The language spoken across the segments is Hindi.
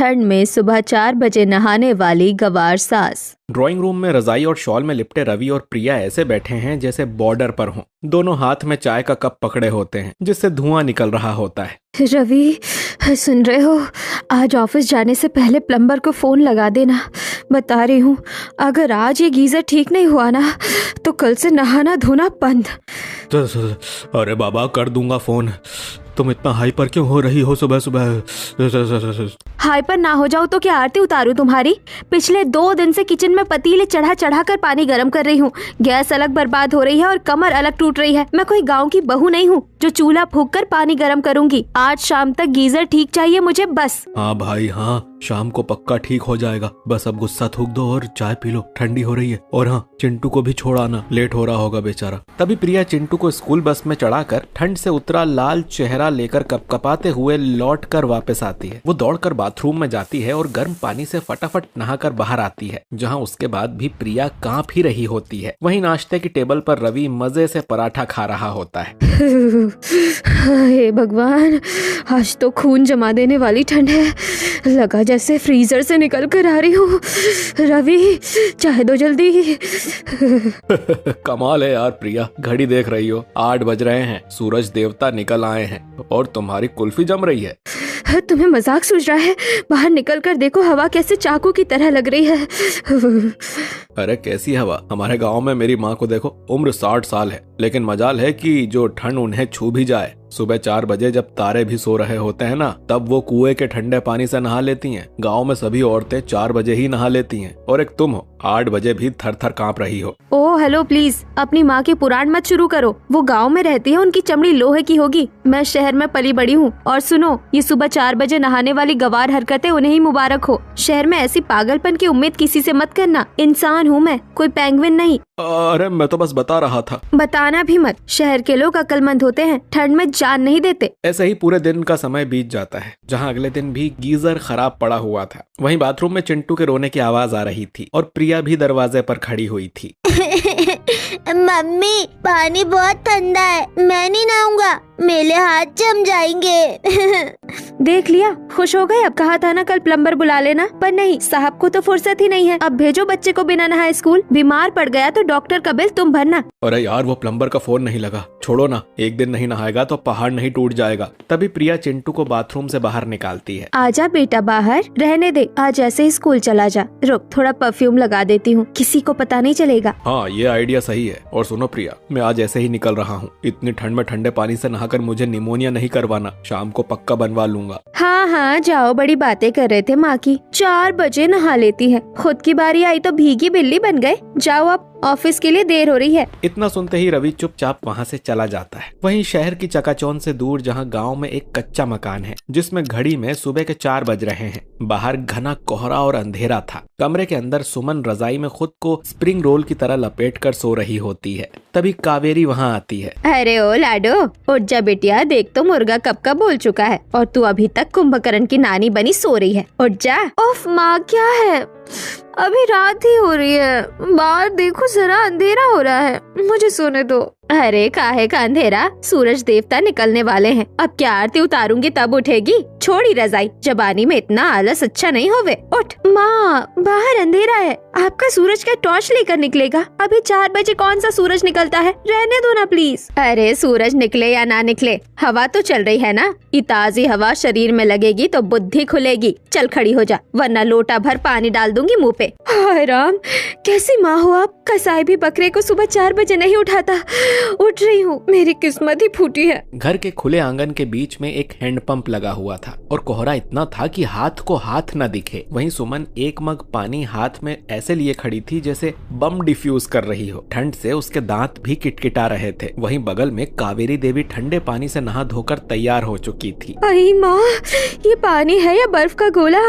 ठंड में सुबह 4 बजे नहाने वाली गवार सास। ड्राइंग रूम में रजाई और शॉल में लिपटे रवि और प्रिया ऐसे बैठे हैं जैसे बॉर्डर पर हों। दोनों हाथ में चाय का कप पकड़े होते हैं जिससे धुआं निकल रहा होता है। रवि, सुन रहे हो? आज ऑफिस जाने से पहले प्लम्बर को फोन लगा देना। बता रही हूँ, अगर आज ये गीजर ठीक नहीं हुआ ना तो कल से नहाना धोना बंद। अरे बाबा, कर दूंगा फोन। तुम इतना हाइपर क्यों हो रही हो सुबह सुबह? हाइपर ना हो जाओ तो क्या आरती उतारूं तुम्हारी? पिछले 2 दिन से किचन में पतीले चढ़ा चढ़ा कर पानी गर्म कर रही हूँ। गैस अलग बर्बाद हो रही है और कमर अलग टूट रही है। मैं कोई गांव की बहू नहीं हूँ जो चूल्हा फूंक कर पानी गर्म करूंगी। आज शाम तक गीजर ठीक चाहिए मुझे, बस। हाँ भाई हाँ, शाम को पक्का ठीक हो जाएगा। बस अब गुस्सा थूक दो और चाय पी लो, ठंडी हो रही है। और हाँ, चिंटू को भी छोड़ आना, लेट हो रहा होगा बेचारा। तभी प्रिया चिंटू को स्कूल बस में चढ़ाकर ठंड से उतरा लाल चेहरा लेकर कपकपाते हुए लौट कर वापस आती है। वो दौड़कर बाथरूम में जाती है और गर्म पानी से फटाफट नहाकर बाहर आती है, जहाँ उसके बाद भी प्रिया कांप ही रही होती है। वहीं नाश्ते की टेबल पर रवि मजे से पराठा खा रहा होता है। हे भगवान, आज तो खून जमा देने वाली ठंड है। लगा जैसे फ्रीजर से निकल कर आ रही हूँ। रवि, चाय दो जल्दी। कमाल है यार प्रिया, घड़ी देख रही हो, 8 बज रहे हैं, सूरज देवता निकल आए हैं और तुम्हारी कुल्फी जम रही है। तुम्हें मजाक सूझ रहा है? बाहर निकल कर देखो, हवा कैसे चाकू की तरह लग रही है। अरे कैसी हवा? हमारे गांव में मेरी माँ को देखो, उम्र 60 साल है, लेकिन मजाल है कि जो ठंड उन्हें छू भी जाए। सुबह 4 बजे जब तारे भी सो रहे होते हैं ना, तब वो कुएं के ठंडे पानी से नहा लेती हैं। गांव में सभी औरतें 4 बजे ही नहा लेती हैं और एक तुम हो, 8 बजे भी थर थर कांप रही हो। ओह हेलो, प्लीज अपनी माँ के पुराण मत शुरू करो। वो गांव में रहती है, उनकी चमड़ी लोहे की होगी। मैं शहर में पली बड़ी हूँ। और सुनो, ये सुबह 4 बजे नहाने वाली गवार हरकतें उन्हें ही मुबारक हो। शहर में ऐसी पागलपन की उम्मीद किसी से मत करना। इंसान हूँ मैं, कोई पेंगुइन नहीं। अरे मैं तो बस बता रहा था। बताना भी मत। शहर के लोग अक्लमंद होते हैं, ठंड में जान नहीं देते। ऐसे ही पूरे दिन का समय बीत जाता है, जहाँ अगले दिन भी गीजर खराब पड़ा हुआ था। वहीं बाथरूम में चिंटू के रोने की आवाज आ रही थी और प्रिया भी दरवाजे पर खड़ी हुई थी। मम्मी, पानी बहुत ठंडा है, मैं नहीं नहाऊंगा, मेरे हाथ जम जाएंगे। देख लिया, खुश हो गए? अब कहा था ना कल प्लम्बर बुला लेना, पर नहीं, साहब को तो फुर्सत ही नहीं है। अब भेजो बच्चे को बिना नहाए स्कूल। बीमार पड़ गया तो डॉक्टर का बिल तुम भरना। अरे यार, वो प्लम्बर का फोन नहीं लगा। छोड़ो ना, एक दिन नहीं नहाएगा तो पहाड़ नहीं टूट जाएगा। तभी प्रिया चिंटू को बाथरूम से बाहर निकालती है। आजा बेटा बाहर, रहने दे, आज ऐसे ही स्कूल चला जा। रुक, थोड़ा परफ्यूम लगा देती हूँ, किसी को पता नहीं चलेगा। हाँ, ये आइडिया सही है। और सुनो प्रिया, मैं आज ऐसे ही निकल रहा हूँ। इतनी ठंड में ठंडे पानी से नहाकर मुझे निमोनिया नहीं करवाना। शाम को पक्का बनवा लूंगा। हाँ हाँ, जाओ, बड़ी बातें कर रहे थे माँ की। 4 बजे नहा लेती है, खुद की बारी आई तो भीगी बिल्ली बन गए। जाओ, अब ऑफिस के लिए देर हो रही है। इतना सुनते ही रवि चुपचाप वहाँ से चला जाता है। वहीं शहर की चकाचौंध से दूर जहाँ गांव में एक कच्चा मकान है, जिसमें घड़ी में सुबह के 4 बज रहे हैं। बाहर घना कोहरा और अंधेरा था। कमरे के अंदर सुमन रजाई में खुद को स्प्रिंग रोल की तरह लपेट कर सो रही होती है। तभी कावेरी वहाँ आती है। अरे ओ लाडो, उठ जा बेटिया, देख तो मुर्गा कब का बोल चुका है और तू अभी तक कुंभकर्ण की नानी बनी सो रही है। उठ जा। ओफ माँ, क्या है? अभी रात ही हो रही है, बाहर देखो जरा, अंधेरा हो रहा है, मुझे सोने दो। अरे काहे का अंधेरा, सूरज देवता निकलने वाले हैं। अब क्या आरती उतारूंगी तब उठेगी? छोड़ी रजाई, जबानी में इतना आलस अच्छा नहीं होवे। उठ। माँ, बाहर अंधेरा है, आपका सूरज का टॉर्च लेकर निकलेगा? अभी 4 बजे कौन सा सूरज निकलता है? रहने दो ना प्लीज। अरे सूरज निकले या ना निकले, हवा तो चल रही है ना। ये ताजी हवा शरीर में लगेगी तो बुद्धि खुलेगी। चल खड़ी हो जा, वरना लोटा भर पानी डाल दूंगी मुँह पे। हाय राम, कैसी माँ हो आप? कसाई भी बकरे को सुबह 4 बजे नहीं उठाता। उठ रही हूँ, मेरी किस्मत ही फूटी है। घर के खुले आंगन के बीच में एक हैंडपंप लगा हुआ था और कोहरा इतना था कि हाथ को हाथ न दिखे। वहीं सुमन एक मग पानी हाथ में ऐसे लिए खड़ी थी जैसे बम डिफ्यूज कर रही हो। ठंड से उसके दांत भी किटकिटा रहे थे। वहीं बगल में कावेरी देवी ठंडे पानी से नहा धोकर तैयार हो चुकी थी। अरे माँ, ये पानी है या बर्फ का गोला?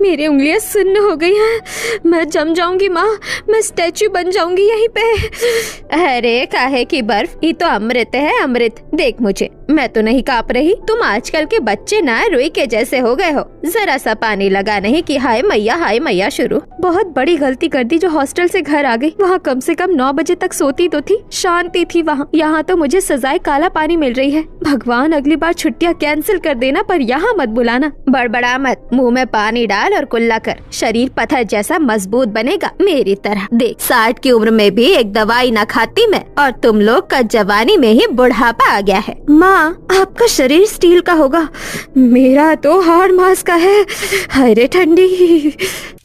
मेरी उंगलियां सुन्न हो गई हैं। मैं जम जाऊंगी माँ, मैं स्टैचू बन जाऊंगी यहीं पे। अरे काहे की बर्फ, ये तो अमृत है, अमृत। देख मुझे, मैं तो नहीं काँप रही। तुम आजकल के बच्चे ना रुई के जैसे हो गए हो। जरा सा पानी लगा नहीं कि हाय मैया शुरू। बहुत बड़ी गलती कर दी जो हॉस्टल से घर आ गई। वहाँ कम से कम 9 बजे तक सोती तो थी, शांति थी वहाँ। यहाँ तो मुझे सजाए काला पानी मिल रही है। भगवान अगली बार छुट्टियाँ कैंसिल कर देना, पर यहाँ मत बुलाना। बड़बड़ा मत, मुँह में पानी डाल और कुल्ला कर। शरीर पत्थर जैसा मजबूत बनेगा मेरी तरह। देख 60 की उम्र में भी एक दवाई न खाती मैं, और तुम लोग का जवानी में ही बुढ़ापा आ गया है। माँ, आपका शरीर स्टील का होगा, मेरा तो हाड़ मांस का है। हाय रे ठंडी।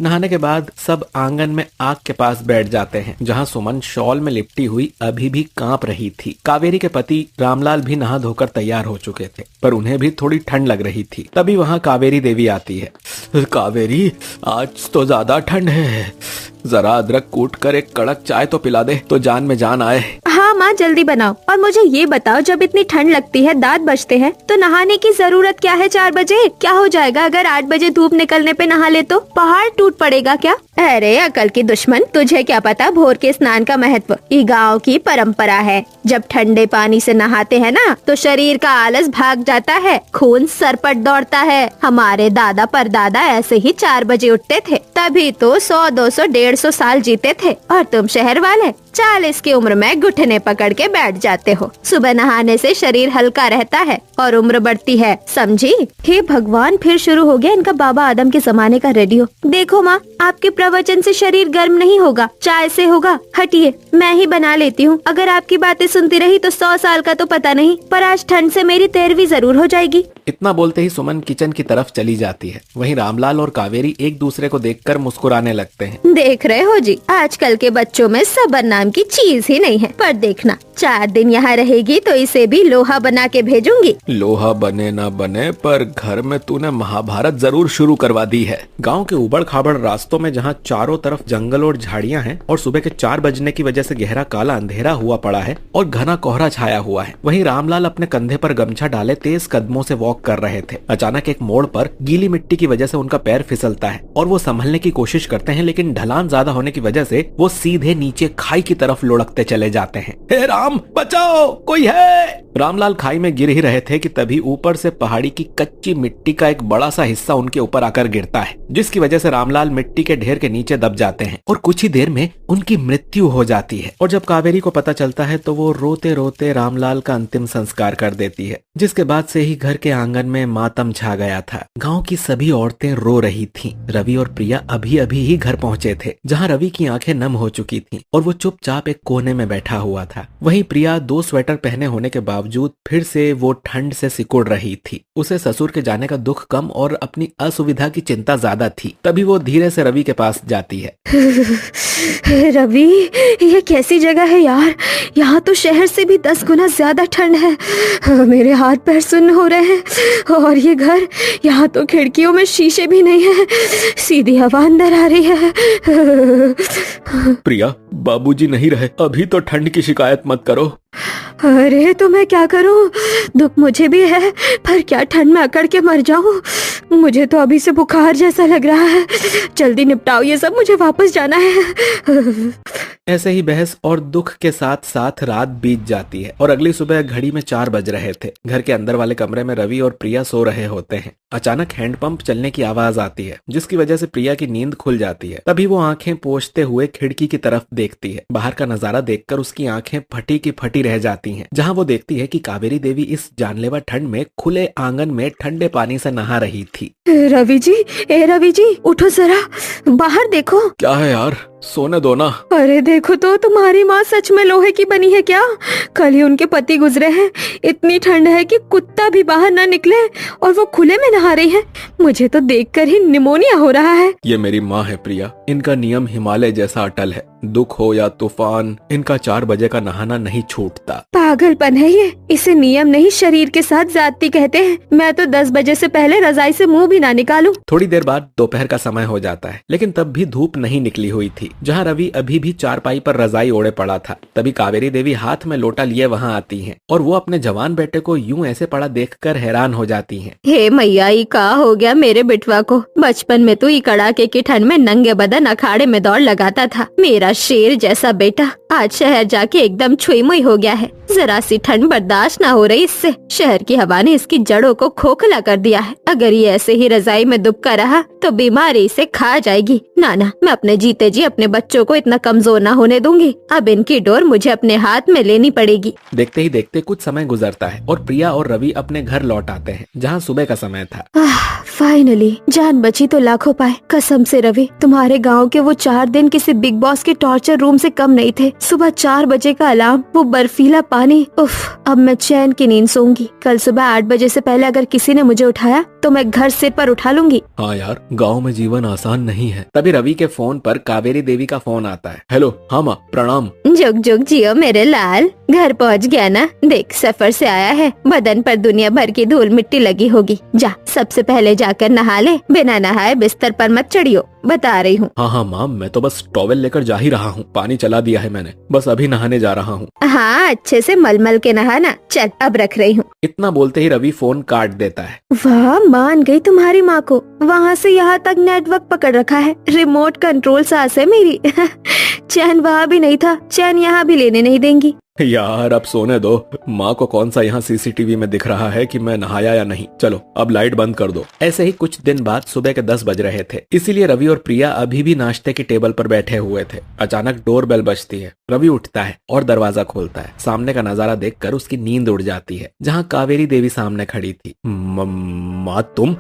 नहाने के बाद सब आंगन में आग के पास बैठ जाते हैं, जहाँ सुमन शॉल में लिपटी हुई अभी भी कांप रही थी। कावेरी के पति रामलाल भी नहा धोकर तैयार हो चुके थे, पर उन्हें भी थोड़ी ठंड लग रही थी। तभी वहाँ कावेरी देवी आती है। कावेरी, आज तो ज्यादा ठंड है, जरा अदरक कूट कर एक कड़क चाय तो पिला दे तो जान में जान आए। हाँ माँ, जल्दी बनाओ। और मुझे ये बताओ, जब इतनी ठंड लगती है, दांत बजते हैं, तो नहाने की जरूरत क्या है 4 बजे? क्या हो जाएगा अगर 8 बजे धूप निकलने पे नहा ले तो? पहाड़ टूट पड़ेगा क्या? अरे अकल की दुश्मन, तुझे क्या पता भोर के स्नान का महत्व? ये गाँव की परंपरा है। जब ठंडे पानी से नहाते हैं ना, तो शरीर का आलस भाग जाता है, खून सरपट दौड़ता है। हमारे दादा परदादा ऐसे ही 4 बजे उठते थे, तभी तो 100, 200, 150 साल जीते थे। और तुम शहर वाले 40 की उम्र में घुटने पकड़ के बैठ जाते हो। सुबह नहाने से शरीर हल्का रहता है और उम्र बढ़ती है, समझी? हे भगवान, फिर शुरू हो गया इनका बाबा आदम के जमाने का रेडियो। देखो माँ, आपके प्रवचन से शरीर गर्म नहीं होगा, चाय से होगा। हटिए, मैं ही बना लेती हूँ। अगर आपकी बातें सुनती रही तो 100 साल का तो पता नहीं, पर आज ठंड से मेरी 13वीं जरूर हो जाएगी। इतना बोलते ही सुमन किचन की तरफ चली जाती है। वहीं रामलाल और कावेरी एक दूसरे को देखकर मुस्कुराने लगते हैं। देख रहे हो जी, आजकल के बच्चों में सब्र नाम की चीज ही नहीं है। पर देखना, 4 दिन यहाँ रहेगी तो इसे भी लोहा बना के भेजूंगी। लोहा बने ना बने, पर घर में तूने महाभारत जरूर शुरू करवा दी है। गांव के उबड़ खाबड़ रास्तों में जहाँ चारों तरफ जंगल और झाड़ियाँ हैं और सुबह के 4 बजने की वजह से गहरा काला अंधेरा हुआ पड़ा है और घना कोहरा छाया हुआ है, वहीं रामलाल अपने कंधे पर गमछा डाले तेज कदमों से वॉक कर रहे थे। अचानक एक मोड़ पर गीली मिट्टी की वजह से उनका पैर फिसलता है और वो संभलने की कोशिश करते हैं, लेकिन ढलान ज्यादा होने की वजह से वो सीधे नीचे खाई की तरफ लुढ़कते चले जाते हैं। हे राम, बचाओ, कोई है? रामलाल खाई में गिर ही रहे थे कि तभी ऊपर से पहाड़ी की कच्ची मिट्टी का एक बड़ा सा हिस्सा उनके ऊपर आकर गिरता है, जिसकी वजह से रामलाल मिट्टी के ढेर के नीचे दब जाते हैं और कुछ ही देर में उनकी मृत्यु हो जाती है। और जब कावेरी को पता चलता है तो वो रोते रोते रामलाल का अंतिम संस्कार कर देती है, जिसके बाद से ही घर के आंगन में मातम छा गया था। गांव की सभी औरतें रो रही थीं। रवि और प्रिया अभी अभी ही घर पहुंचे थे, जहां रवि की आंखें नम हो चुकी थीं और वो चुपचाप एक कोने में बैठा हुआ था। वहीं प्रिया 2 स्वेटर पहने होने के बावजूद फिर से वो ठंड से सिकुड़ रही थी। उसे ससुर के जाने का दुख कम और अपनी असुविधा की चिंता ज्यादा थी। तभी वो धीरे से रवि के पास जाती है। रवि, ये कैसी जगह है यार? यहाँ तो शहर से भी 10 गुना ज्यादा ठंड है। मेरे हाथ पैर सुन्न हो रहे हैं। और ये घर, यहाँ तो खिड़कियों में शीशे भी नहीं है, सीधी हवा अंदर आ रही है। प्रिया, बाबूजी नहीं रहे, अभी तो ठंड की शिकायत मत करो। अरे तो मैं क्या करूं? दुख मुझे भी है, पर क्या ठंड में अकड़ के मर जाऊं? मुझे तो अभी से बुखार जैसा लग रहा है। जल्दी निपटाओ ये सब, मुझे वापस जाना है। ऐसे ही बहस और दुख के साथ साथ रात बीत जाती है और अगली सुबह घड़ी में 4 बज रहे थे। घर के अंदर वाले कमरे में रवि और प्रिया सो रहे होते हैं। अचानक हैंडपंप चलने की आवाज आती है, जिसकी वजह से प्रिया की नींद खुल जाती है। तभी वो आंखें पोंछते हुए खिड़की की तरफ देखती है। बाहर का नजारा देखकर उसकी आंखें फटी की फटी रह जाती हैं, जहां वो देखती है कि कावेरी देवी इस जानलेवा ठंड में खुले आंगन में ठंडे पानी से नहा रही थी। रवि जी, उठो जरा, बाहर देखो। क्या है यार, सोने दो ना। अरे देखो तो, तुम्हारी माँ सच में लोहे की बनी है क्या? कल ही उनके पति गुजरे हैं। इतनी ठंड है कि कुत्ता भी बाहर न निकले और वो खुले में नहा रही है। मुझे तो देखकर ही निमोनिया हो रहा है। ये मेरी माँ है प्रिया, इनका नियम हिमालय जैसा अटल है। दुख हो या तूफान, इनका 4 बजे का नहाना नहीं छूटता। पागलपन है ये, इसे नियम नहीं शरीर के साथ जाती कहते हैं। मैं तो 10 बजे से पहले रजाई से मुंह भी ना निकालूं। थोड़ी देर बाद दोपहर का समय हो जाता है, लेकिन तब भी धूप नहीं निकली हुई थी। जहाँ रवि अभी भी चारपाई पर रजाई ओढ़े पड़ा था, तभी कावेरी देवी हाथ में लोटा लिए वहाँ आती हैं और वो अपने जवान बेटे को यूं ऐसे पड़ा देखकर हैरान हो जाती हैं। हे मैया, ई का हो गया मेरे बिटवा को? बचपन में तो ई कड़ाके की ठंड में नंगे बदन अखाड़े में दौड़ लगाता था। मेरा शेर जैसा बेटा आज शहर जाके एकदम छुई मुई हो गया है। जरा सी ठंड बर्दाश्त ना हो रही इससे। शहर की हवा ने इसकी जड़ों को खोखला कर दिया है। अगर ये ऐसे ही रजाई में दुबका रहा तो बीमारी इसे खा जाएगी। नाना, मैं अपने जीते जी अपने बच्चों को इतना कमजोर ना होने दूंगी। अब इनकी डोर मुझे अपने हाथ में लेनी पड़ेगी। देखते ही देखते कुछ समय गुजरता है और प्रिया और रवि अपने घर लौट आते हैं, जहाँ सुबह का समय था। फाइनली जान बची तो लाखों पाए। कसम से रवि, तुम्हारे गांव के वो 4 दिन किसी बिग बॉस के टॉर्चर रूम से कम नहीं थे। सुबह 4 बजे का अलार्म, वो बर्फीला पानी, उफ, अब मैं चैन की नींद सोऊंगी। कल सुबह 8 बजे से पहले अगर किसी ने मुझे उठाया तो मैं घर सिर पर उठा लूंगी। हाँ यार, गांव में जीवन आसान नहीं है। तभी रवि के फोन पर कावेरी देवी का फोन आता है। हेलो, हाँ माँ, प्रणाम। जुग जुग जियो मेरे लाल, घर पहुँच गया ना? देख, सफर से आया है, बदन पर दुनिया भर की धूल मिट्टी लगी होगी। जा, सबसे पहले जाकर नहा ले। बिना नहाए बिस्तर पर मत चढ़ियो, बता रही हूँ। हाँ माम, मैं तो बस टॉवेल लेकर जा ही रहा हूँ। पानी चला दिया है मैंने, बस अभी नहाने जा रहा हूँ। हाँ, अच्छे से मलमल के नहाना। चल, अब रख रही हूँ। इतना बोलते ही रवि फोन काट देता है। वाह, मान गई तुम्हारी माँ को। वहाँ से यहाँ तक नेटवर्क पकड़ रखा है। रिमोट कंट्रोल सास है मेरी। चैन वहाँ भी नहीं था, चैन यहाँ भी लेने नहीं देंगी। यार अब सोने दो। माँ को कौन सा यहाँ सीसीटीवी में दिख रहा है कि मैं नहाया या नहीं। चलो अब लाइट बंद कर दो। ऐसे ही कुछ दिन बाद सुबह के 10 बज रहे थे, इसीलिए रवि और प्रिया अभी भी नाश्ते की टेबल पर बैठे हुए थे। अचानक डोरबेल बजती है। रवि उठता है और दरवाजा खोलता है। सामने का नजारा देखकर उसकी नींद उड़ जाती है, जहाँ कावेरी देवी सामने खड़ी थी। माँ, तुम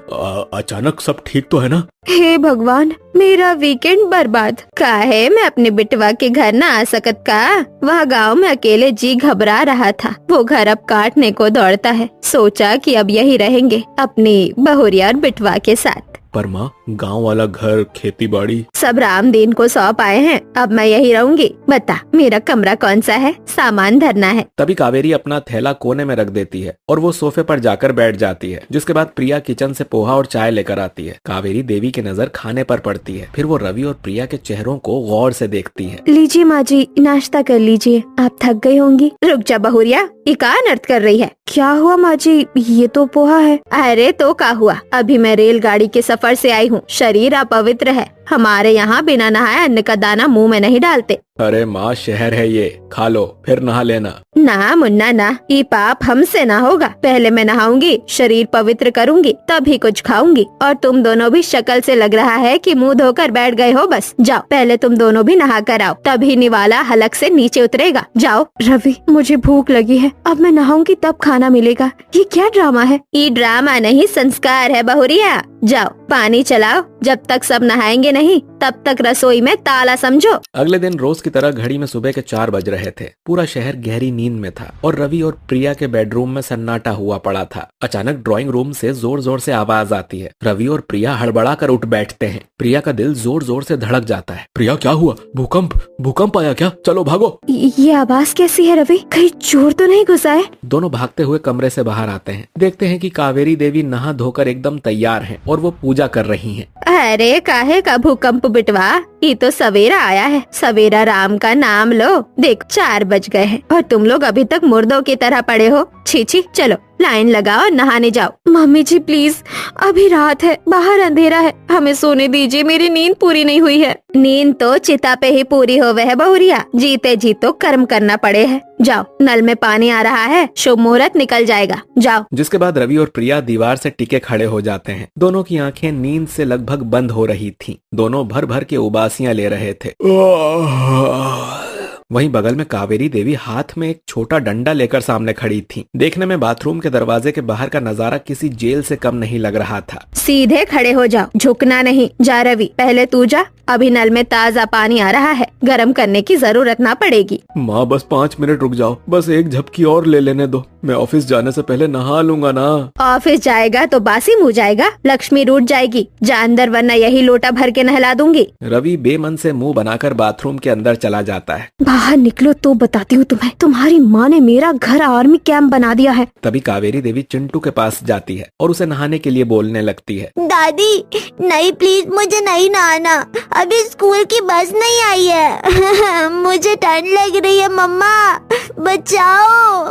अचानक सब ठीक तो है ना? हे भगवान, मेरा वीकेंड बर्बाद। काहे मैं अपने बिटवा के घर न आ सकत का? वह गांव में अकेले जी घबरा रहा था। वो घर अब काटने को दौड़ता है। सोचा कि अब यही रहेंगे अपनी बहुरिया और बिटवा के साथ। पर माँ, गांव वाला घर, खेती बाड़ी सब रामदीन को सौंप आए हैं। अब मैं यही रहूंगी। बता, मेरा कमरा कौन सा है? सामान धरना है। तभी कावेरी अपना थैला कोने में रख देती है और वो सोफे पर जाकर बैठ जाती है। जिसके बाद प्रिया किचन से पोहा और चाय लेकर आती है। कावेरी देवी की नजर खाने पर पड़ती है। फिर वो रवि और प्रिया के चेहरों को गौर से देखती है। लीजिए माँ जी, नाश्ता कर लीजिए। आप थक गई होंगी। रुक जा बहुरिया, ये का अनर्थ कर रही है? क्या हुआ माँ जी? ये तो पोहा है। अरे तो क्या हुआ, अभी मैं रेलगाड़ी के सफर से आई हूँ। शरीर अपवित्र है। हमारे यहाँ बिना नहाए अन्न का दाना मुंह में नहीं डालते। अरे माँ, शहर है ये, खा लो फिर नहा लेना। ना मुन्ना ना, ये पाप हमसे ना होगा। पहले मैं नहाऊंगी, शरीर पवित्र करूंगी, तभी कुछ खाऊंगी। और तुम दोनों भी शक्ल से लग रहा है कि मुंह धोकर बैठ गए हो। बस जाओ, पहले तुम दोनों भी नहा कर आओ, तभी निवाला हलक से नीचे उतरेगा। जाओ। रवि, मुझे भूख लगी है। अब मैं नहाऊंगी तब खाना मिलेगा। ये क्या ड्रामा है? ये ड्रामा नहीं, संस्कार है बहुरिया। जाओ, पानी चलाओ। जब तक सब नहाएंगे नहीं तब तक रसोई में ताला समझो। अगले दिन रोज की तरह घड़ी में सुबह के 4 बज रहे थे। पूरा शहर गहरी नींद में था और रवि और प्रिया के बेडरूम में सन्नाटा हुआ पड़ा था। अचानक ड्राइंग रूम से जोर जोर से आवाज आती है। रवि और प्रिया हड़बड़ा कर उठ बैठते हैं। प्रिया का दिल जोर जोर से धड़क जाता है। प्रिया, क्या हुआ? भूकंप आया क्या? चलो भागो। ये आवाज कैसी है रवि? कहीं चोर तो नहीं घुसा है? दोनों भागते हुए कमरे से बाहर आते हैं। देखते हैं कि कावेरी देवी नहा धोकर एकदम तैयार हैं और वो पूजा कर रही हैं। अरे काहे का भूकंप बिटवा, ये तो सवेरा आया है। सवेरा राम का नाम लो। देख, 4 बज गए हैं और तुम लोग अभी तक मुर्दों की तरह पड़े हो। छी छी, चलो लाइन लगाओ, नहाने जाओ। मम्मी जी प्लीज, अभी रात है, बाहर अंधेरा है, हमें सोने दीजिए। मेरी नींद पूरी नहीं हुई है। नींद तो चिता पे ही पूरी होवे है बहुरिया। जीते जी तो कर्म करना पड़े है। जाओ, नल में पानी आ रहा है, शुभ मुहूर्त निकल जाएगा। जाओ। जिसके बाद रवि और प्रिया दीवार से टिके खड़े हो जाते हैं। दोनों की आंखें नींद से लगभग बंद हो रही थीं। दोनों भर भर के उबासियां ले रहे थे। वहीं बगल में कावेरी देवी हाथ में एक छोटा डंडा लेकर सामने खड़ी थी। देखने में बाथरूम के दरवाजे के बाहर का नजारा किसी जेल से कम नहीं लग रहा था। सीधे खड़े हो जाओ, झुकना नहीं। जा रवि, पहले तू जा। अभी नल में ताजा पानी आ रहा है, गर्म करने की जरूरत ना पड़ेगी। माँ, बस 5 मिनट रुक जाओ, बस एक झपकी और ले लेने दो। मैं ऑफिस जाने से पहले नहा लूंगा ना। ऑफिस जाएगा तो बासी मुँह जाएगा, लक्ष्मी रूठ जाएगी। जा अंदर, वरना यही लोटा भर के नहला दूंगी। रवि बेमन से मुंह बनाकर बाथरूम के अंदर चला जाता है। बाहर निकलो तो बताती हूँ तुम्हें। तुम्हारी माँ ने मेरा घर आर्मी कैंप बना दिया है। तभी कावेरी देवी चिंटू के पास जाती है और उसे नहाने के लिए बोलने लगती है। दादी नहीं, प्लीज मुझे नहीं नहाना, अभी स्कूल की बस नहीं आई है। मुझे ठंड लग रही है, मम्मा बचाओ।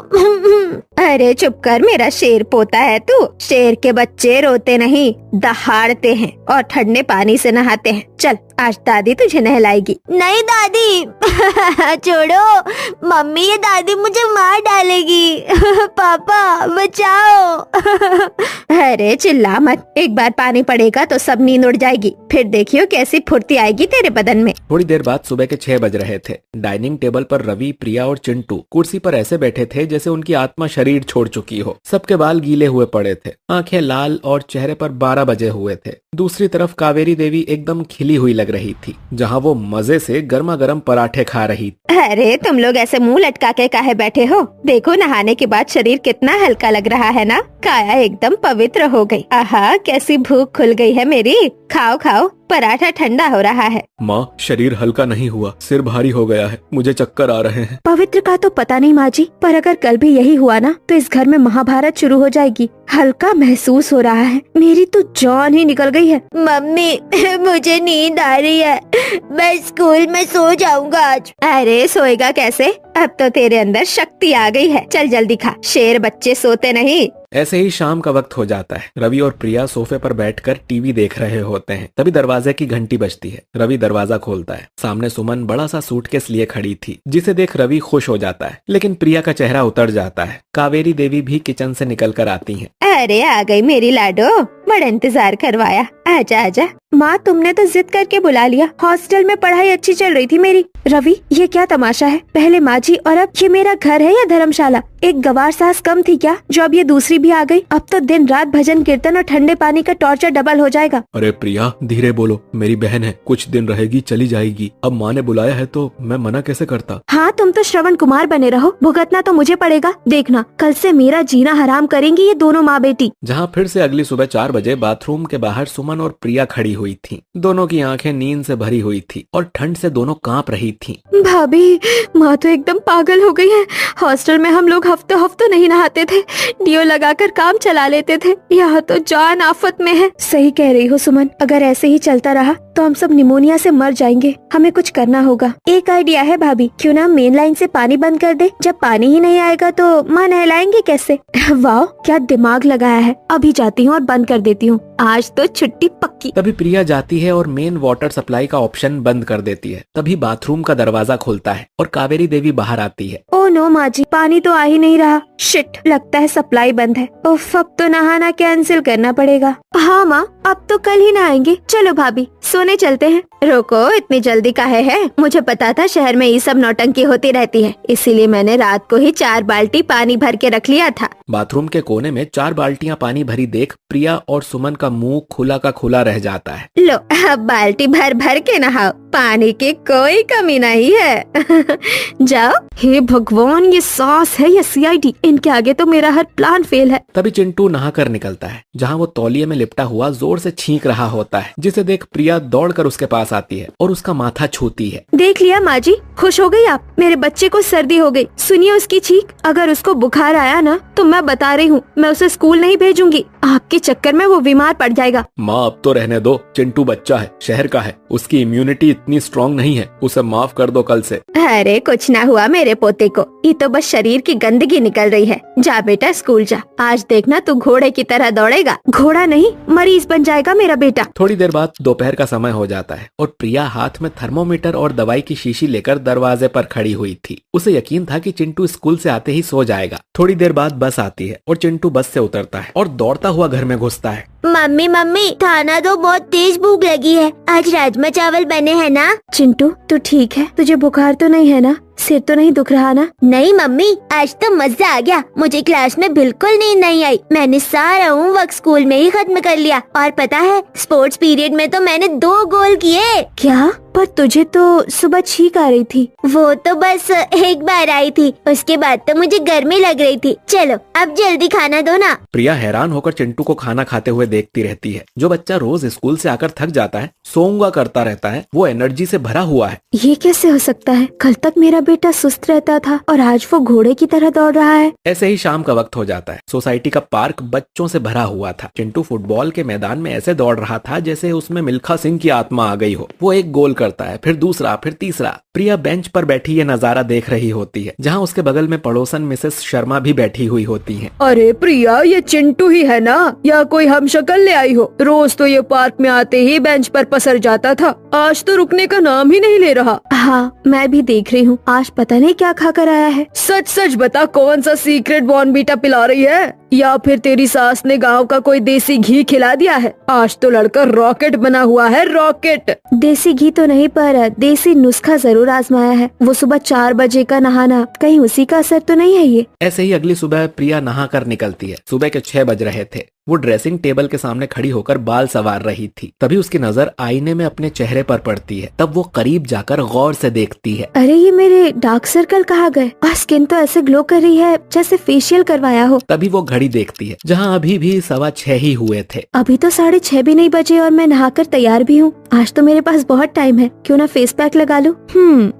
अरे चुप कर मेरा शेर पोता है तू। शेर के बच्चे रोते नहीं, दहाड़ते हैं और ठंडे पानी से नहाते हैं। चल आज दादी तुझे नहलाएगी। नहीं दादी छोड़ो मम्मी, ये दादी मुझे मार डालेगी। पापा बचाओ। अरे चिल्ला मत, एक बार पानी पड़ेगा तो सब नींद उड़ जाएगी, फिर देखियो कैसी फुर्ती आएगी तेरे बदन में। थोड़ी देर बाद सुबह के 6 बज रहे थे। डाइनिंग टेबल पर रवि, प्रिया और चिंटू कुर्सी पर ऐसे बैठे थे जैसे उनकी आत्मा शरीर छोड़ चुकी हो। सबके बाल गीले हुए पड़े थे, आंखें लाल और चेहरे पर 12 बजे हुए थे। दूसरी तरफ कावेरी देवी एकदम खिली हुई लग रही थी, जहाँ वो मजे से गर्मा गर्म पराठे खा रही। अरे तुम लोग ऐसे मुंह लटका के काहे बैठे हो? देखो नहाने के बाद शरीर कितना हल्का लग रहा है ना, काया एकदम पवित्र हो गई। आहा कैसी भूख खुल गई है मेरी। खाओ खाओ, पराठा ठंडा हो रहा है। माँ, शरीर हल्का नहीं हुआ, सिर भारी हो गया है, मुझे चक्कर आ रहे हैं। पवित्र का तो पता नहीं माँ जी, पर अगर कल भी यही हुआ ना तो इस घर में महाभारत शुरू हो जाएगी। हल्का महसूस हो रहा है, मेरी तो जान ही निकल गई है। मम्मी मुझे नींद आ रही है, मैं स्कूल में सो जाऊंगा आज। अरे सोएगा कैसे, अब तो तेरे अंदर शक्ति आ गई है। चल जल्दी खा, शेर बच्चे सोते नहीं। ऐसे ही शाम का वक्त हो जाता है। रवि और प्रिया सोफे पर बैठकर टीवी देख रहे होते हैं। तभी दरवाजे की घंटी बजती है। रवि दरवाजा खोलता है। सामने सुमन बड़ा सा सूटकेस लिए खड़ी थी, जिसे देख रवि खुश हो जाता है, लेकिन प्रिया का चेहरा उतर जाता है। कावेरी देवी भी किचन से निकल कर आती हैं। अरे आ गई मेरी लाडो, बड़ा इंतजार करवाया। आजा आजा। माँ तुमने तो जिद करके बुला लिया, हॉस्टल में पढ़ाई अच्छी चल रही थी मेरी। रवि ये क्या तमाशा है, पहले माँ जी और अब ये मेरा घर है या धर्मशाला? एक गवार सास कम थी क्या जो अब ये दूसरी भी आ गई? अब तो दिन रात भजन कीर्तन और ठंडे पानी का टॉर्चर डबल हो जाएगा। अरे प्रिया धीरे बोलो, मेरी बहन है, कुछ दिन रहेगी चली जाएगी। अब माँ ने बुलाया है तो मैं मना कैसे करता। हाँ तुम तो श्रवण कुमार बने रहो, भुगतना तो मुझे पड़ेगा। देखना कल से मेरा जीना हराम करेंगी ये दोनों माँ बेटी। जहाँ फिर से अगली सुबह 4 बजे बाथरूम के बाहर सुमन और प्रिया खड़ी हुई थी। दोनों की आंखें नींद से भरी हुई थी और ठंड से दोनों कांप रही थी। भाभी माँ तो एकदम पागल हो गई है। हॉस्टल में हम लोग हफ्तों हफ्तों नहीं नहाते थे, डियो लगाकर काम चला लेते थे। यहाँ तो जान आफत में है। सही कह रही हो सुमन, अगर ऐसे ही चलता रहा तो हम सब निमोनिया से मर जाएंगे। हमें कुछ करना होगा। एक आइडिया है भाभी, क्यों ना मेन लाइन से पानी बंद कर दे। जब पानी ही नहीं आएगा तो माँ नहलाएंगे कैसे? वाह क्या दिमाग लगाया है। अभी जाती हूँ और बंद कर देती हूँ, आज तो छुट्टी पक्की। तभी प्रिया जाती है और मेन वाटर सप्लाई का ऑप्शन बंद कर देती है। तभी बाथरूम का दरवाजा खुलता है और कावेरी देवी बाहर आती है। ओ नो माँ जी, पानी तो आ ही नहीं रहा। शिट, लगता है सप्लाई बंद है। उफ, अब तो नहाना कैंसिल करना पड़ेगा। हाँ माँ, अब तो कल ही नहाएंगे। चलो भाभी सोने चलते हैं। रोको, इतनी जल्दी काहे है? मुझे पता था शहर में ये सब नौटंकी होती रहती है, इसीलिए मैंने रात को ही 4 बाल्टी पानी भर के रख लिया था। बाथरूम के कोने में 4 बाल्टियां पानी भरी देख प्रिया और सुमन का मुंह खुला का खुला रह जाता है। लो अब बाल्टी भर भर के नहाओ, पानी की कोई कमी नहीं है। जाओ। हे भगवान, ये सास है या सीआईडी? इनके आगे तो मेरा हर प्लान फेल है। तभी चिंटू नहाकर निकलता है, जहाँ वो तौलिए में लिपटा हुआ जोर से छींक रहा होता है, जिसे देख प्रिया दौड़कर उसके पास आती है और उसका माथा छूती है। देख लिया माँ जी, खुश हो गई आप? मेरे बच्चे को सर्दी हो गई, सुनिए उसकी चीख। अगर उसको बुखार आया ना तो मैं बता रही हूँ, मैं उसे स्कूल नहीं भेजूंगी। आपके चक्कर में वो बीमार पड़ जाएगा। माँ अब तो रहने दो, चिंटू बच्चा है, शहर का है, उसकी इम्यूनिटी इतनी स्ट्रांग नहीं है, उसे माफ कर दो कल से। अरे कुछ ना हुआ मेरे पोते को, ये तो बस शरीर की गंदगी निकल रही है। जा बेटा स्कूल जा, आज देखना तू घोड़े की तरह दौड़ेगा। घोड़ा नहीं, मरीज बन जाएगा मेरा बेटा। थोड़ी देर बाद दोपहर का समय हो जाता है और प्रिया हाथ में थर्मोमीटर और दवाई की शीशी लेकर दरवाजे पर खड़ी हुई थी। उसे यकीन था कि चिंटू स्कूल से आते ही सो जाएगा। थोड़ी देर बाद बस आती है और चिंटू बस से उतरता है और दौड़ता हुआ घर में घुसता है। मम्मी मम्मी, खाना दो, बहुत तेज भूख लगी है। आज राजमा चावल बने हैं ना? चिंटू तू ठीक है? तुझे बुखार तो नहीं है ना? सिर तो नहीं दुख रहा ना? नहीं मम्मी, आज तो मजा आ गया। मुझे क्लास में बिल्कुल नींद नहीं आई। मैंने सारा होमवर्क स्कूल में ही खत्म कर लिया। और पता है, स्पोर्ट्स पीरियड में तो मैंने 2 गोल किए। क्या? पर तुझे तो सुबह छींक आ रही थी। वो तो बस एक बार आई थी, उसके बाद तो मुझे गर्मी लग रही थी। चलो अब जल्दी खाना दो ना। प्रिया हैरान होकर चिंटू को खाना खाते हुए देखती रहती है। जो बच्चा रोज स्कूल से आकर थक जाता है, सोऊंगा करता रहता है, वो एनर्जी से भरा हुआ है। ये कैसे हो सकता है? कल तक मेरा बेटा सुस्त रहता था और आज वो घोड़े की तरह दौड़ रहा है। ऐसे ही शाम का वक्त हो जाता है। सोसाइटी का पार्क बच्चों से भरा हुआ था। चिंटू फुटबॉल के मैदान में ऐसे दौड़ रहा था जैसे उसमें मिल्खा सिंह की आत्मा आ गई हो। वो एक गोल करता है, फिर दूसरा, फिर तीसरा। प्रिया बेंच पर बैठी ये नजारा देख रही होती है, जहाँ उसके बगल में पड़ोसन मिसेस शर्मा भी बैठी हुई होती हैं। अरे प्रिया, ये चिंटू ही है ना, या कोई हमशक्ल ले आई हो? रोज तो ये पार्क में आते ही बेंच पर पसर जाता था, आज तो रुकने का नाम ही नहीं ले रहा। हाँ, मैं भी देख रही हूँ, आज पता नहीं क्या खा कर आया है। सच सच बता, कौन सा सीक्रेट बॉर्नवीटा पिला रही है, या फिर तेरी सास ने गांव का कोई देसी घी खिला दिया है? आज तो लड़का रॉकेट बना हुआ है, रॉकेट। देसी घी तो नहीं, पर देसी नुस्खा जरूर आजमाया है। वो सुबह 4 बजे का नहाना, कहीं उसी का असर तो नहीं है ये? ऐसे ही अगली सुबह प्रिया नहा कर निकलती है। सुबह के 6 बज रहे थे। वो ड्रेसिंग टेबल के सामने खड़ी होकर बाल संवार रही थी। तभी उसकी नजर आईने में अपने चेहरे पर पड़ती है। तब वो करीब जाकर गौर से देखती है। अरे ये मेरे डार्क सर्कल कहाँ गए? और स्किन तो ऐसे ग्लो कर रही है जैसे फेशियल करवाया हो। तभी वो घड़ी देखती है, जहाँ अभी भी 6:15 ही हुए थे। अभी तो 6:30 भी नहीं बजे और मैं नहाकर तैयार भी हूँ। आज तो मेरे पास बहुत टाइम है, क्यों ना फेस पैक लगा लूं?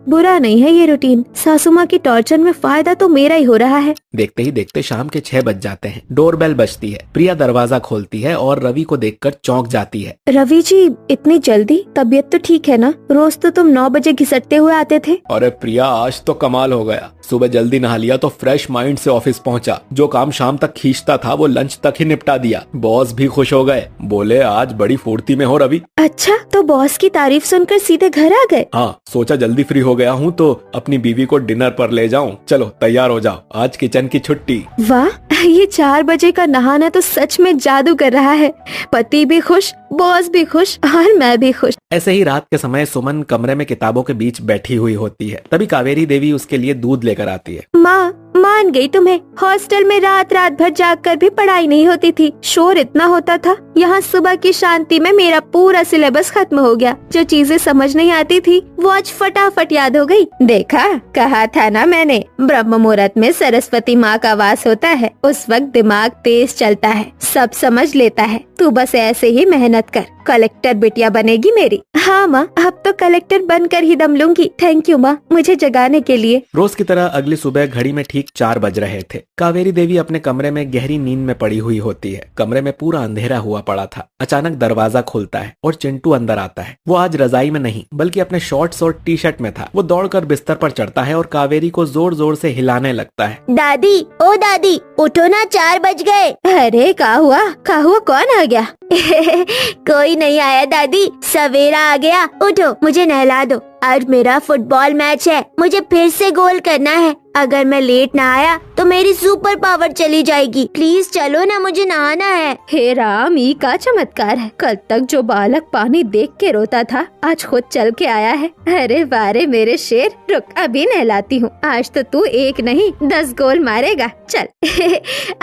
बुरा नहीं है ये रूटीन। सासू माँ की टॉर्चर में फायदा तो मेरा ही हो रहा है। देखते ही देखते शाम के 6 बज जाते हैं। डोरबेल बजती है। प्रिया दरवाजा खोलती है और रवि को देखकर चौंक जाती है। रवि जी, इतनी जल्दी? तबीयत तो ठीक है ना? रोज तो तुम 9 बजे घिसटते हुए आते थे। अरे प्रिया, आज तो कमाल हो गया। सुबह जल्दी नहा लिया तो फ्रेश माइंड से ऑफिस पहुंचा। जो काम शाम तक खींचता था वो लंच तक ही निपटा दिया। बॉस भी खुश हो गए, बोले आज बड़ी फुर्ती में हो रवि। अच्छा, तो बॉस की तारीफ सुनकर सीधे घर आ गए? हाँ, सोचा जल्दी फ्री हो गया हूँ तो अपनी बीवी को डिनर पर ले जाऊँ। चलो तैयार हो जाओ, आज किचन की छुट्टी। वाह, ये 4 बजे का नहाना तो सच में जादू कर रहा है। पति भी खुश, बॉस भी खुश और मैं भी खुश। ऐसे ही रात के समय सुमन कमरे में किताबों के बीच बैठी हुई होती है। तभी कावेरी देवी उसके लिए दूध लेकर आती है। माँ, मान गई तुम्हें। हॉस्टल में रात रात भर जाग कर भी पढ़ाई नहीं होती थी, शोर इतना होता था। यहाँ सुबह की शांति में मेरा पूरा सिलेबस खत्म हो गया। जो चीजें समझ नहीं आती थी वो आज फटाफट याद हो गई। देखा, कहा था ना मैंने, ब्रह्म मुहूर्त में सरस्वती माँ का वास होता है। उस वक्त दिमाग तेज चलता है, सब समझ लेता है। तू बस ऐसे ही मेहनत कर, कलेक्टर बिटिया बनेगी मेरी। हाँ माँ, अब तो कलेक्टर बनकर ही दम लूंगी। थैंक यू माँ, मुझे जगाने के लिए। रोज की तरह अगली सुबह घड़ी में ठीक 4 बज रहे थे। कावेरी देवी अपने कमरे में गहरी नींद में पड़ी हुई होती है। कमरे में पूरा अंधेरा हुआ पड़ा था। अचानक दरवाजा खुलता है और चिंटू अंदर आता है। वो आज रजाई में नहीं बल्कि अपने शॉर्ट्स और टी शर्ट में था। वो दौड़कर बिस्तर पर चढ़ता है और कावेरी को जोर जोर से हिलाने लगता है। दादी, ओ दादी, उठो ना, 4 बज गए। अरे क्या हुआ? कौन आ गया? कोई नहीं आया दादी, सवेरा आ गया। उठो, मुझे नहला दो। आज मेरा फुटबॉल मैच है, मुझे फिर से गोल करना है। अगर मैं लेट ना आया तो मेरी सुपर पावर चली जाएगी। प्लीज चलो ना, मुझे नहाना है। हे राम, ई का चमत्कार है। कल तक जो बालक पानी देख के रोता था, आज खुद चल के आया है। अरे वारे मेरे शेर, रुक अभी नहलाती हूँ। आज तो तू 1 नहीं 10 गोल मारेगा। चल।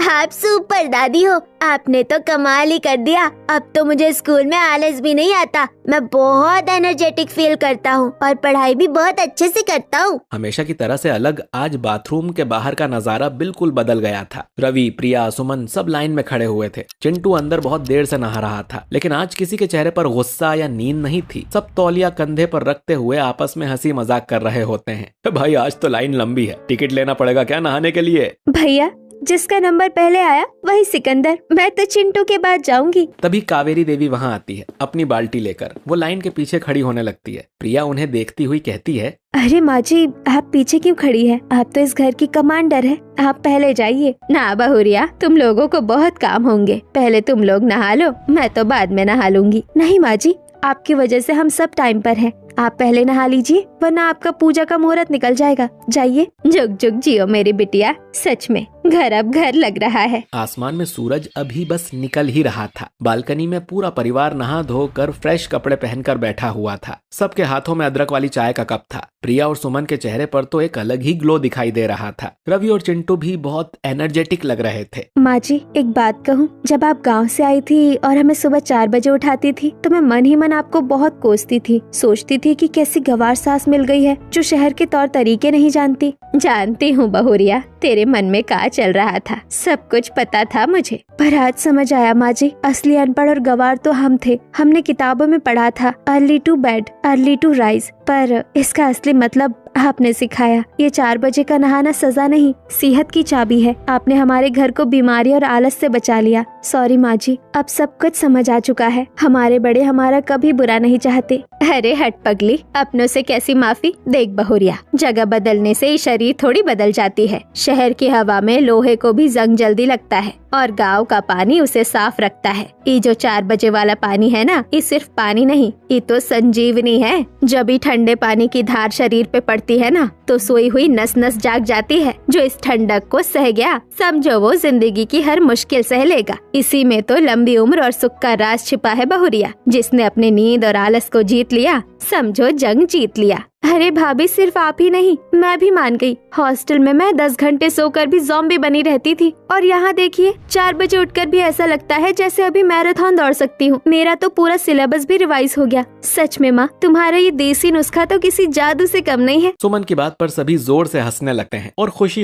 आप सुपर दादी हो, आपने तो कमाल ही कर दिया। अब तो मुझे स्कूल में आलस भी नहीं आता। मैं बहुत एनर्जेटिक फील करता हूँ और पढ़ाई भी बहुत अच्छे से करता हूँ। हमेशा की तरह से अलग आज बाथरूम के बाहर का नजारा बिल्कुल बदल गया था। रवि, प्रिया, सुमन सब लाइन में खड़े हुए थे। चिंटू अंदर बहुत देर से नहा रहा था, लेकिन आज किसी के चेहरे पर गुस्सा या नींद नहीं थी। सब तौलिया कंधे पर रखते हुए आपस में हंसी मजाक कर रहे होते हैं। भाई आज तो लाइन लंबी है, टिकट लेना पड़ेगा क्या नहाने के लिए? भैया, जिसका नंबर पहले आया वही सिकंदर। मैं तो चिंटू के बाद जाऊंगी। तभी कावेरी देवी वहाँ आती है अपनी बाल्टी लेकर। वो लाइन के पीछे खड़ी होने लगती है। प्रिया उन्हें देखती हुई कहती है, अरे माँ जी, आप पीछे क्यों खड़ी है? आप तो इस घर की कमांडर है, आप पहले जाइए ना। बहुरिया, तुम लोगों को बहुत काम होंगे, पहले तुम लोग नहा लो, मैं तो बाद में नहा लूंगी। नहीं माँ जी, आपकी वजह से हम सब टाइम पर हैं। आप पहले नहा लीजिए, वरना आपका पूजा का मुहूर्त निकल जाएगा। जाइए। जुग जुग जियो मेरी बिटिया, सच में घर अब घर लग रहा है। आसमान में सूरज अभी बस निकल ही रहा था। बालकनी में पूरा परिवार नहा धोकर फ्रेश कपड़े पहनकर बैठा हुआ था। सबके हाथों में अदरक वाली चाय का कप था। प्रिया और सुमन के चेहरे पर तो एक अलग ही ग्लो दिखाई दे रहा था। रवि और चिंटू भी बहुत एनर्जेटिक लग रहे थे। माँ जी, एक बात कहूँ, जब आप गांव से आई थी और हमें सुबह 4 बजे उठाती थी तो मैं मन ही मन आपको बहुत कोसती थी। सोचती थी कि कैसी गवार सास मिल गई है जो शहर के तौर तरीके नहीं जानती। जानती हूँ बहुरिया, तेरे मन में क्या चल रहा था, सब कुछ पता था मुझे। पर आज समझ आया माँ जी, असली अनपढ़ और गवार तो हम थे। हमने किताबों में पढ़ा था early to bed early to rise, पर इसका असली मतलब आपने सिखाया ये 4 बजे का नहाना सजा नहीं, सेहत की चाबी है। आपने हमारे घर को बीमारी और आलस से बचा लिया। सॉरी माँ जी, अब सब कुछ समझ आ चुका है। हमारे बड़े हमारा कभी बुरा नहीं चाहते। अरे हट पगली, अपनों से कैसी माफी। देख बहुरिया, जगह बदलने से शरीर थोड़ी बदल जाती है। शहर की हवा में लोहे को भी जंग जल्दी लगता है और गांव का पानी उसे साफ रखता है। ये जो 4 बजे वाला पानी है ना, ये सिर्फ पानी नहीं, ये तो संजीवनी है। जब भी ठंडे पानी की धार शरीर पे पड़ती है ना, तो सोई हुई नस नस जाग जाती है। जो इस ठंडक को सह गया, समझो वो जिंदगी की हर मुश्किल सह लेगा। इसी में तो लंबी उम्र और सुख का राज छिपा है बहुरिया। जिसने अपनी नींद और आलस को जीत लिया, समझो जंग जीत लिया। अरे भाभी, सिर्फ आप ही नहीं, मैं भी मान गई। हॉस्टल में मैं 10 घंटे सोकर भी ज़ॉम्बी बनी रहती थी, और यहाँ देखिए 4 बजे उठकर भी ऐसा लगता है जैसे अभी मैराथन दौड़ सकती हूँ। मेरा तो पूरा सिलेबस भी रिवाइज हो गया। सच में माँ, तुम्हारा ये देसी नुस्खा तो किसी जादू से कम नहीं है। सुमन की बात पर सभी जोर से हंसने लगते हैं और खुशी